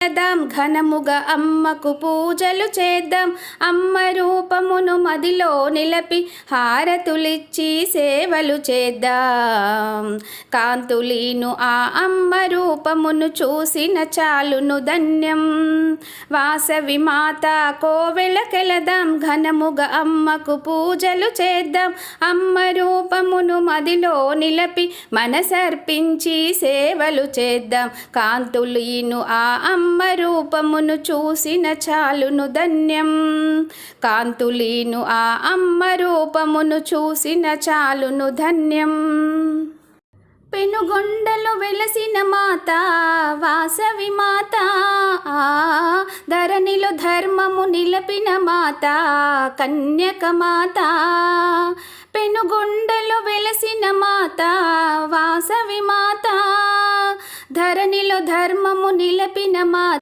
చేద్దాం ఘనముగా అమ్మకు పూజలు చేద్దాం. అమ్మ రూపమును మదిలో నిలపి హారతులిచ్చి సేవలు చేద్దాం. కాంతులీను ఆ అమ్మ రూపమును చూసిన చాలును ధన్యం. వాసవి మాత కోవెలకెళదాం ఘనముగా అమ్మకు పూజలు చేద్దాం. అమ్మ రూపమును మదిలో నిలపి మనసర్పించి సేవలు చేద్దాం. కాంతులీను ఆ అమ్మ రూపమును చూసిన చాలును ధన్యం. కాంతులీను ఆ అమ్మ రూపమును చూసిన చాలును ధన్యం. పెనుగొండలు వెలసిన మాత వాసవి మాత, ధరణిలో ధర్మము నిలపిన మాత కన్యక మాత. పెనుగొండలు వెలసిన మాత వాసవి మాత, ధరణిలో ధర్మము నిలపిన మాత